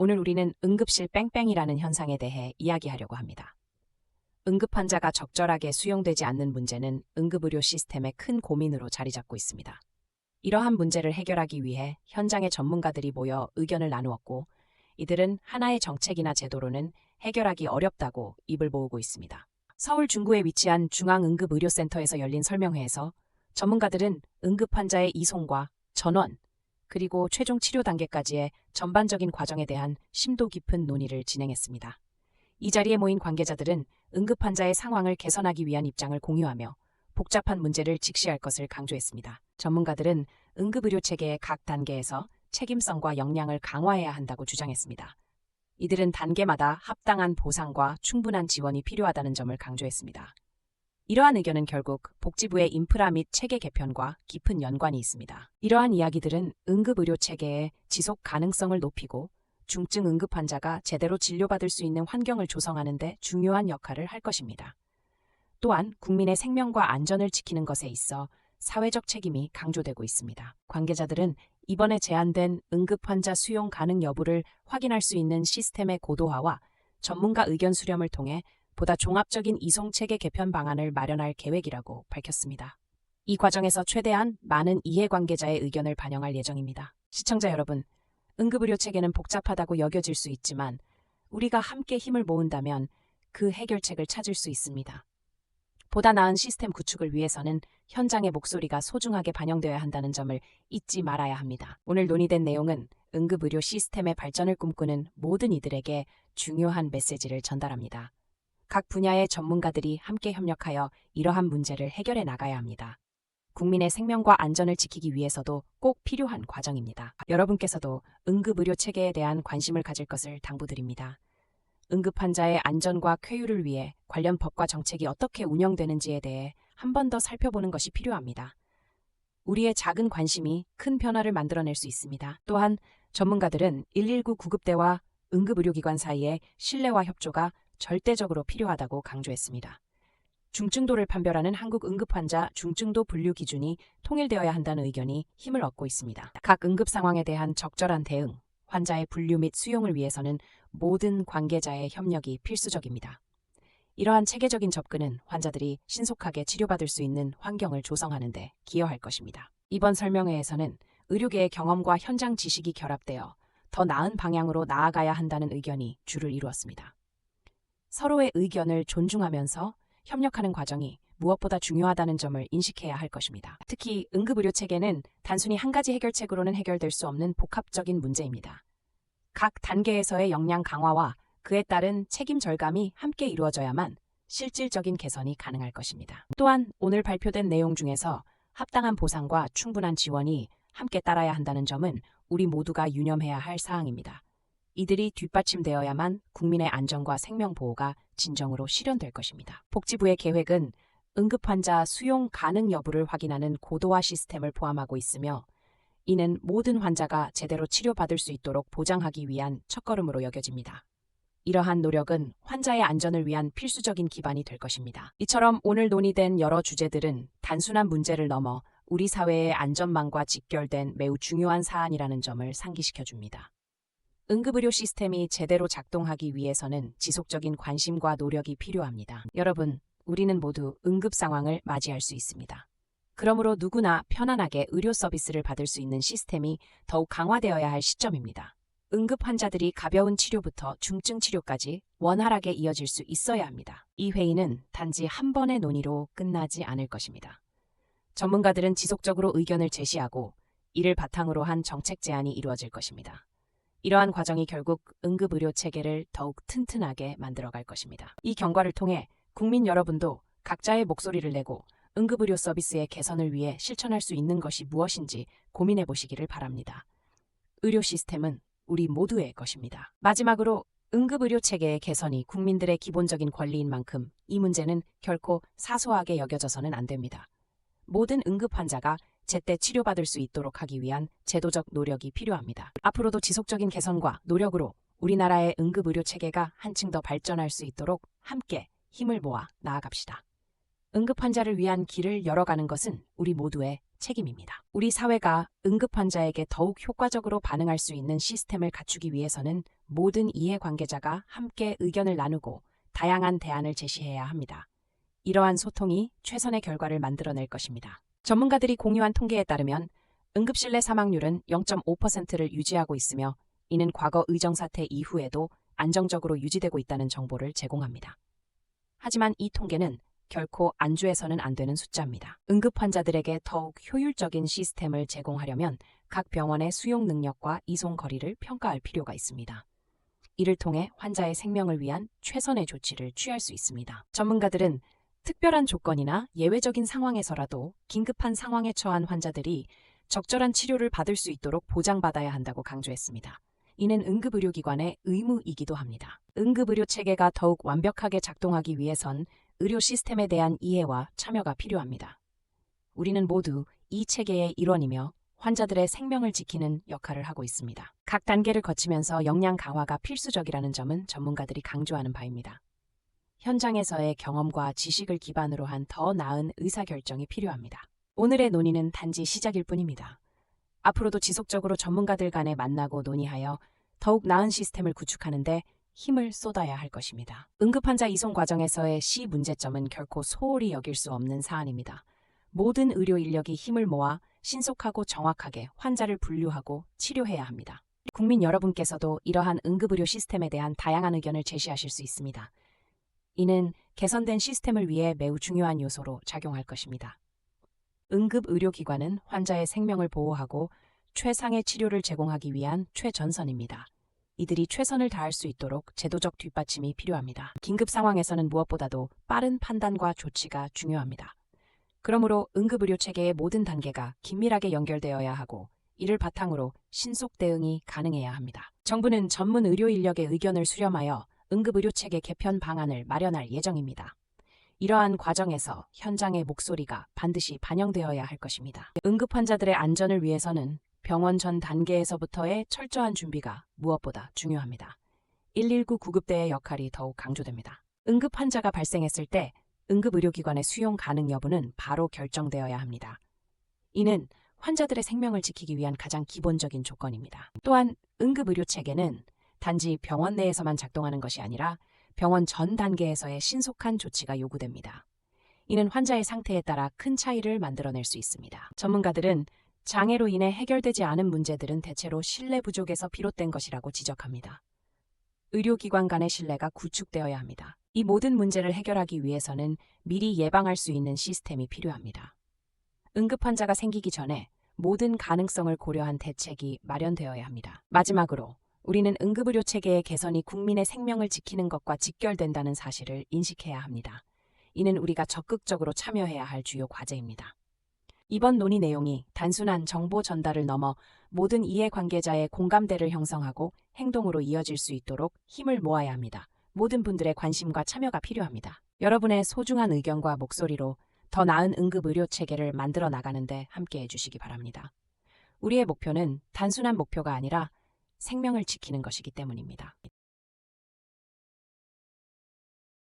오늘 우리는 응급실 뺑뺑이라는 현상에 대해 이야기하려고 합니다. 응급 환자가 적절하게 수용되지 않는 문제는 응급의료 시스템의 큰 고민으로 자리 잡고 있습니다. 이러한 문제를 해결하기 위해 현장의 전문가들이 모여 의견을 나누었고, 이들은 하나의 정책이나 제도로는 해결하기 어렵다고 입을 모으고 있습니다. 서울 중구에 위치한 중앙응급의료센터에서 열린 설명회에서 전문가들은 응급 환자의 이송과 전원, 그리고 최종 치료 단계까지의 전반적인 과정에 대한 심도 깊은 논의를 진행했습니다. 이 자리에 모인 관계자들은 응급 환자의 상황을 개선하기 위한 입장을 공유하며 복잡한 문제를 직시할 것을 강조했습니다. 전문가들은 응급의료 체계의 각 단계에서 책임성과 역량을 강화해야 한다고 주장했습니다. 이들은 단계마다 합당한 보상과 충분한 지원이 필요하다는 점을 강조했습니다. 이러한 의견은 결국 복지부의 인프라 및 체계 개편과 깊은 연관이 있습니다. 이러한 이야기들은 응급의료 체계의 지속 가능성을 높이고 중증 응급 환자가 제대로 진료받을 수 있는 환경을 조성하는 데 중요한 역할을 할 것입니다. 또한 국민의 생명과 안전을 지키는 것에 있어 사회적 책임이 강조되고 있습니다. 관계자들은 이번에 제안된 응급 환자 수용 가능 여부를 확인할 수 있는 시스템의 고도화와 전문가 의견 수렴을 통해 보다 종합적인 이송체계 개편 방안을 마련할 계획이라고 밝혔습니다. 이 과정에서 최대한 많은 이해관계자의 의견을 반영할 예정입니다. 시청자 여러분, 응급의료 체계는 복잡하다고 여겨질 수 있지만 우리가 함께 힘을 모은다면 그 해결책을 찾을 수 있습니다. 보다 나은 시스템 구축을 위해서는 현장의 목소리가 소중하게 반영되어야 한다는 점을 잊지 말아야 합니다. 오늘 논의된 내용은 응급의료 시스템의 발전을 꿈꾸는 모든 이들에게 중요한 메시지를 전달합니다. 각 분야의 전문가들이 함께 협력하여 이러한 문제를 해결해 나가야 합니다. 국민의 생명과 안전을 지키기 위해서도 꼭 필요한 과정입니다. 여러분께서도 응급의료 체계에 대한 관심을 가질 것을 당부드립니다. 응급 환자의 안전과 쾌유를 위해 관련 법과 정책이 어떻게 운영되는지에 대해 한 번 더 살펴보는 것이 필요합니다. 우리의 작은 관심이 큰 변화를 만들어낼 수 있습니다. 또한 전문가들은 119 구급대와 응급의료기관 사이의 신뢰와 협조가 절대적으로 필요하다고 강조했습니다. 중증도를 판별하는 한국 응급환자 중증도 분류 기준이 통일되어야 한다는 의견이 힘을 얻고 있습니다. 각 응급 상황에 대한 적절한 대응, 환자의 분류 및 수용을 위해서는 모든 관계자의 협력이 필수적입니다. 이러한 체계적인 접근은 환자들이 신속하게 치료받을 수 있는 환경을 조성하는 데 기여할 것입니다. 이번 설명회에서는 의료계의 경험과 현장 지식이 결합되어 더 나은 방향으로 나아가야 한다는 의견이 주를 이루었습니다. 서로의 의견을 존중하면서 협력하는 과정이 무엇보다 중요하다는 점을 인식해야 할 것입니다. 특히 응급의료 체계는 단순히 한 가지 해결책으로는 해결될 수 없는 복합적인 문제입니다. 각 단계에서의 역량 강화와 그에 따른 책임 절감이 함께 이루어져야만 실질적인 개선이 가능할 것입니다. 또한 오늘 발표된 내용 중에서 합당한 보상과 충분한 지원이 함께 따라야 한다는 점은 우리 모두가 유념해야 할 사항입니다. 이들이 뒷받침되어야만 국민의 안전과 생명 보호가 진정으로 실현될 것입니다. 복지부의 계획은 응급환자 수용 가능 여부를 확인하는 고도화 시스템을 포함하고 있으며, 이는 모든 환자가 제대로 치료받을 수 있도록 보장하기 위한 첫걸음으로 여겨집니다. 이러한 노력은 환자의 안전을 위한 필수적인 기반이 될 것입니다. 이처럼 오늘 논의된 여러 주제들은 단순한 문제를 넘어 우리 사회의 안전망과 직결된 매우 중요한 사안이라는 점을 상기시켜줍니다. 응급의료 시스템이 제대로 작동하기 위해서는 지속적인 관심과 노력이 필요합니다. 여러분, 우리는 모두 응급 상황을 맞이할 수 있습니다. 그러므로 누구나 편안하게 의료 서비스를 받을 수 있는 시스템이 더욱 강화되어야 할 시점입니다. 응급 환자들이 가벼운 치료부터 중증 치료까지 원활하게 이어질 수 있어야 합니다. 이 회의는 단지 한 번의 논의로 끝나지 않을 것입니다. 전문가들은 지속적으로 의견을 제시하고 이를 바탕으로 한 정책 제안이 이루어질 것입니다. 이러한 과정이 결국 응급의료 체계를 더욱 튼튼하게 만들어갈 것입니다. 이 경과를 통해 국민 여러분도 각자의 목소리를 내고 응급의료 서비스의 개선을 위해 실천할 수 있는 것이 무엇인지 고민해 보시기를 바랍니다. 의료 시스템은 우리 모두의 것입니다. 마지막으로 응급의료 체계의 개선이 국민들의 기본적인 권리인 만큼 이 문제는 결코 사소하게 여겨져서는 안 됩니다. 모든 응급 환자가 제때 치료받을 수 있도록 하기 위한 제도적 노력이 필요합니다. 앞으로도 지속적인 개선과 노력으로 우리나라의 응급의료 체계가 한층 더 발전할 수 있도록 함께 힘을 모아 나아갑시다. 응급환자를 위한 길을 열어가는 것은 우리 모두의 책임입니다. 우리 사회가 응급환자에게 더욱 효과적으로 반응할 수 있는 시스템을 갖추기 위해서는 모든 이해관계자가 함께 의견을 나누고 다양한 대안을 제시해야 합니다. 이러한 소통이 최선의 결과를 만들어낼 것입니다. 전문가들이 공유한 통계에 따르면 응급실내 사망률은 0.5%를 유지하고 있으며 이는 과거 의정사태 이후에도 안정적으로 유지되고 있다는 정보를 제공합니다. 하지만 이 통계는 결코 안주해서는 안 되는 숫자입니다. 응급 환자들에게 더욱 효율적인 시스템을 제공하려면 각 병원의 수용 능력과 이송 거리를 평가할 필요가 있습니다. 이를 통해 환자의 생명을 위한 최선의 조치를 취할 수 있습니다. 전문가들은 특별한 조건이나 예외적인 상황에서라도 긴급한 상황에 처한 환자들이 적절한 치료를 받을 수 있도록 보장받아야 한다고 강조했습니다. 이는 응급의료기관의 의무이기도 합니다. 응급의료 체계가 더욱 완벽하게 작동하기 위해선 의료 시스템에 대한 이해와 참여가 필요합니다. 우리는 모두 이 체계의 일원이며 환자들의 생명을 지키는 역할을 하고 있습니다. 각 단계를 거치면서 역량 강화가 필수적이라는 점은 전문가들이 강조하는 바입니다. 현장에서의 경험과 지식을 기반으로 한 더 나은 의사결정이 필요합니다. 오늘의 논의는 단지 시작일 뿐입니다. 앞으로도 지속적으로 전문가들 간에 만나고 논의하여 더욱 나은 시스템을 구축하는 데 힘을 쏟아야 할 것입니다. 응급환자 이송 과정에서의 시 문제점은 결코 소홀히 여길 수 없는 사안입니다. 모든 의료 인력이 힘을 모아 신속하고 정확하게 환자를 분류하고 치료해야 합니다. 국민 여러분께서도 이러한 응급의료 시스템에 대한 다양한 의견을 제시하실 수 있습니다. 이는 개선된 시스템을 위해 매우 중요한 요소로 작용할 것입니다. 응급의료기관은 환자의 생명을 보호하고 최상의 치료를 제공하기 위한 최전선입니다. 이들이 최선을 다할 수 있도록 제도적 뒷받침이 필요합니다. 긴급 상황에서는 무엇보다도 빠른 판단과 조치가 중요합니다. 그러므로 응급의료 체계의 모든 단계가 긴밀하게 연결되어야 하고 이를 바탕으로 신속 대응이 가능해야 합니다. 정부는 전문 의료 인력의 의견을 수렴하여 응급의료 체계 개편 방안을 마련할 예정입니다. 이러한 과정에서 현장의 목소리가 반드시 반영되어야 할 것입니다. 응급환자들의 안전을 위해서는 병원 전 단계에서부터의 철저한 준비가 무엇보다 중요합니다. 119 구급대의 역할이 더욱 강조됩니다. 응급환자가 발생했을 때 응급의료기관의 수용 가능 여부는 바로 결정되어야 합니다. 이는 환자들의 생명을 지키기 위한 가장 기본적인 조건입니다. 또한 응급의료 체계는 단지 병원 내에서만 작동하는 것이 아니라 병원 전 단계에서의 신속한 조치가 요구됩니다. 이는 환자의 상태에 따라 큰 차이를 만들어낼 수 있습니다. 전문가들은 장애로 인해 해결되지 않은 문제들은 대체로 신뢰 부족에서 비롯된 것이라고 지적합니다. 의료기관 간의 신뢰가 구축되어야 합니다. 이 모든 문제를 해결하기 위해서는 미리 예방할 수 있는 시스템이 필요합니다. 응급환자가 생기기 전에 모든 가능성을 고려한 대책이 마련되어야 합니다. 마지막으로 우리는 응급의료 체계의 개선이 국민의 생명을 지키는 것과 직결된다는 사실을 인식해야 합니다. 이는 우리가 적극적으로 참여해야 할 주요 과제입니다. 이번 논의 내용이 단순한 정보 전달을 넘어 모든 이해관계자의 공감대를 형성하고 행동으로 이어질 수 있도록 힘을 모아야 합니다. 모든 분들의 관심과 참여가 필요합니다. 여러분의 소중한 의견과 목소리로 더 나은 응급의료 체계를 만들어 나가는데 함께해 주시기 바랍니다. 우리의 목표는 단순한 목표가 아니라 생명을 지키는 것이기 때문입니다.